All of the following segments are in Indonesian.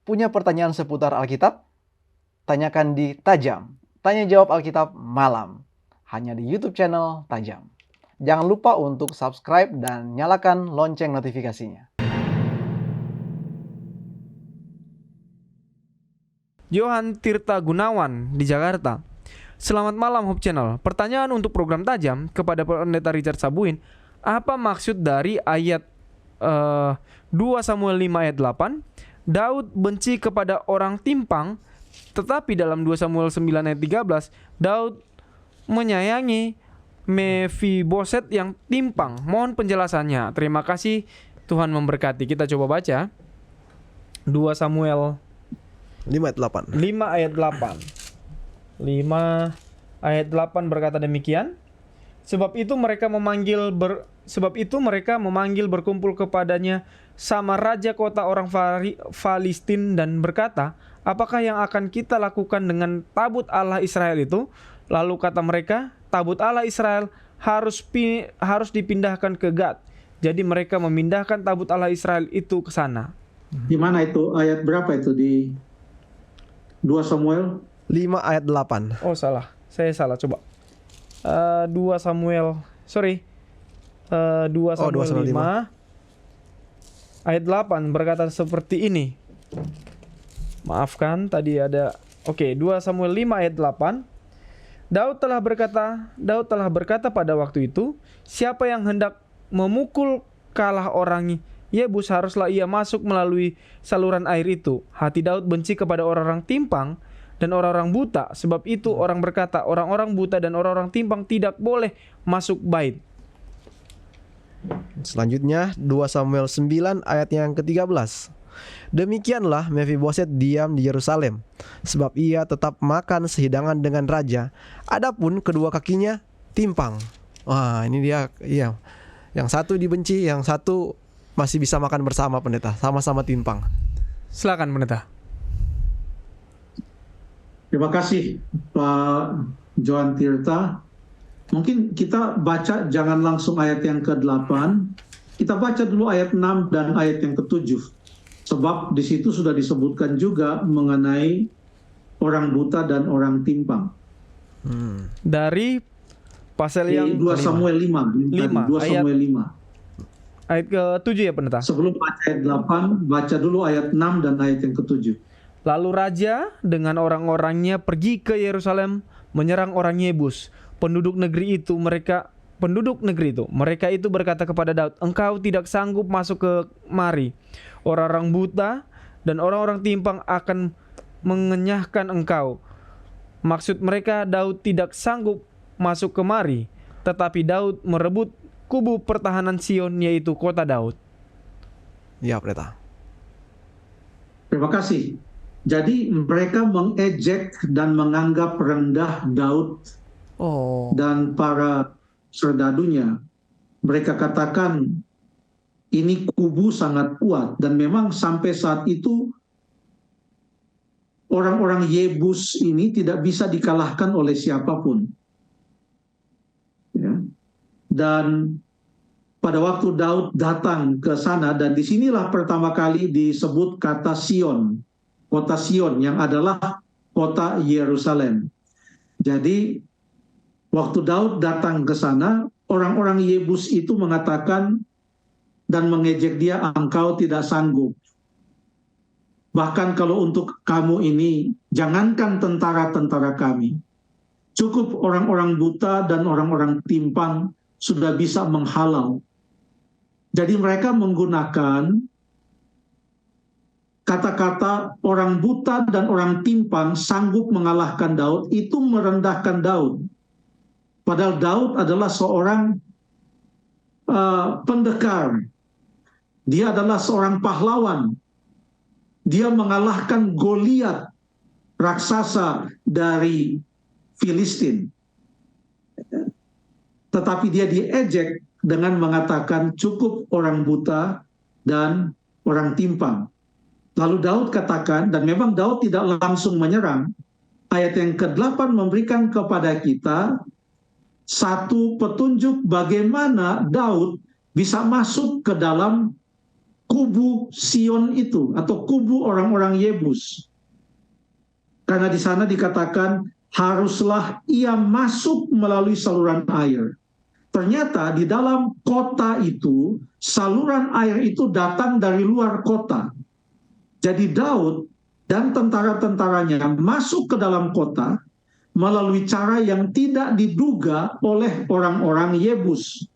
Punya pertanyaan seputar Alkitab? Tanyakan di Tajam. Tanya jawab Alkitab malam. Hanya di YouTube channel Tajam. Jangan lupa untuk subscribe dan nyalakan lonceng notifikasinya. Johan Tirta Gunawan di Jakarta. Selamat malam Hope Channel. Pertanyaan untuk program Tajam kepada Pendeta Richard Sabuin. Apa maksud dari ayat 2 Samuel 5 ayat 8? Daud benci kepada orang timpang, tetapi dalam 2 Samuel 9 ayat 13 Daud menyayangi Mefiboset yang timpang. Mohon penjelasannya. Terima kasih, Tuhan memberkati. Kita coba baca 2 Samuel 5 ayat 8. 5 ayat 8 berkata demikian. Sebab itu mereka memanggil berkumpul kepadanya sama raja kota orang Filistin dan berkata, apakah yang akan kita lakukan dengan tabut Allah Israel itu? Lalu kata mereka, tabut Allah Israel harus dipindahkan ke Gad. Jadi mereka memindahkan tabut Allah Israel itu ke sana. Di mana itu? Ayat berapa itu di 2 Samuel? 5 ayat 8. Oh salah, saya salah, coba 2 Samuel 5 ayat 8 berkata seperti ini. Maafkan, tadi ada 2 Samuel 5 ayat 8. Daud telah berkata pada waktu itu, siapa yang hendak memukul kalah orang Yebus, haruslah ia masuk melalui saluran air itu. Hati Daud benci kepada orang-orang timpang dan orang-orang buta. Sebab itu orang berkata, orang-orang buta dan orang-orang timpang tidak boleh masuk bait. Selanjutnya 2 Samuel 9 ayat yang ke-13. Demikianlah Mefiboset diam di Yerusalem, sebab ia tetap makan sehidangan dengan raja. Adapun kedua kakinya timpang. Wah, ini dia, iya. Yang satu dibenci, yang satu masih bisa makan bersama, pendeta. Sama-sama timpang. Silakan pendeta. Terima kasih Pak Johan Tirta. Mungkin kita baca jangan langsung ayat yang ke-8. Kita baca dulu ayat 6 dan ayat yang ke-7. Sebab di situ sudah disebutkan juga mengenai orang buta dan orang timpang. Dari pasal yang 2 Samuel 5. 2 Samuel 5. Ayat ke-7 ya pendeta? Sebelum baca ayat 8, baca dulu ayat 6 dan ayat yang ke-7. Lalu raja dengan orang-orangnya pergi ke Yerusalem menyerang orang Yebus, penduduk negeri itu. Mereka itu berkata kepada Daud, engkau tidak sanggup masuk ke mari. Orang-orang buta dan orang-orang timpang akan mengenyahkan engkau. Maksud mereka, Daud tidak sanggup masuk ke mari, tetapi Daud merebut kubu pertahanan Sion, yaitu kota Daud. Ya, pendeta. Terima kasih. Jadi mereka mengejek dan menganggap rendah Daud dan para serdadunya. Mereka katakan ini kubu sangat kuat, dan memang sampai saat itu orang-orang Yebus ini tidak bisa dikalahkan oleh siapapun. Ya. Dan pada waktu Daud datang ke sana, dan disinilah pertama kali disebut kata Sion. Kota Sion yang adalah kota Yerusalem. Jadi waktu Daud datang ke sana, orang-orang Yebus itu mengatakan dan mengejek dia, engkau tidak sanggup. Bahkan kalau untuk kamu ini, jangankan tentara-tentara kami, cukup orang-orang buta dan orang-orang timpang sudah bisa menghalau. Jadi mereka menggunakan kata-kata orang buta dan orang timpang sanggup mengalahkan Daud, itu merendahkan Daud. Padahal Daud adalah seorang pendekar. Dia adalah seorang pahlawan. Dia mengalahkan Goliat, raksasa dari Filistin. Tetapi dia diejek dengan mengatakan cukup orang buta dan orang timpang. Lalu Daud katakan, dan memang Daud tidak langsung menyerang. Ayat yang ke-8 memberikan kepada kita satu petunjuk bagaimana Daud bisa masuk ke dalam kubu Sion itu atau kubu orang-orang Yebus. Karena di sana dikatakan haruslah ia masuk melalui saluran air. Ternyata di dalam kota itu, saluran air itu datang dari luar kota. Jadi Daud dan tentara-tentaranya masuk ke dalam kota melalui cara yang tidak diduga oleh orang-orang Yebus.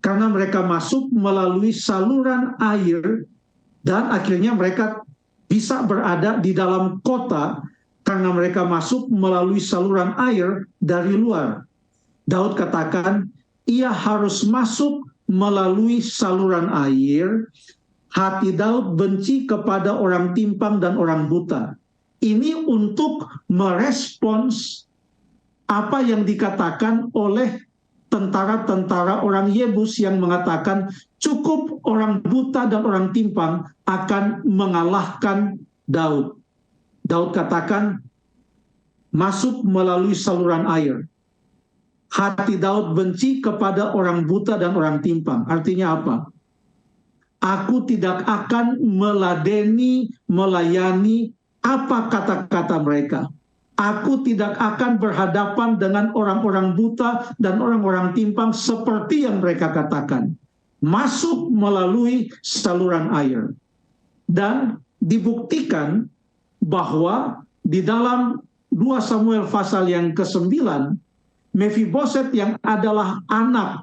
Karena mereka masuk melalui saluran air dan akhirnya mereka bisa berada di dalam kota karena mereka masuk melalui saluran air dari luar. Daud katakan, ia harus masuk melalui saluran air. Hati Daud benci kepada orang timpang dan orang buta. Ini untuk merespons apa yang dikatakan oleh tentara-tentara orang Yebus yang mengatakan cukup orang buta dan orang timpang akan mengalahkan Daud. Daud katakan masuk melalui saluran air. Hati Daud benci kepada orang buta dan orang timpang. Artinya apa? Aku tidak akan meladeni, melayani apa kata-kata mereka. Aku tidak akan berhadapan dengan orang-orang buta dan orang-orang timpang seperti yang mereka katakan. Masuk melalui saluran air. Dan dibuktikan bahwa di dalam 2 Samuel pasal yang ke-9, Mephiboset yang adalah anak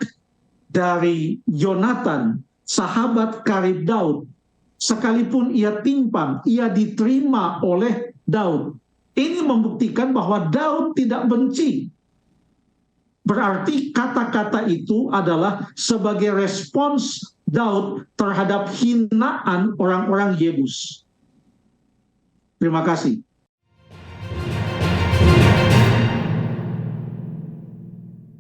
dari Yonatan, sahabat karib Daud, sekalipun ia timpang, ia diterima oleh Daud. Ini membuktikan bahwa Daud tidak benci. Berarti kata-kata itu adalah sebagai respons Daud terhadap hinaan orang-orang Yebus. Terima kasih.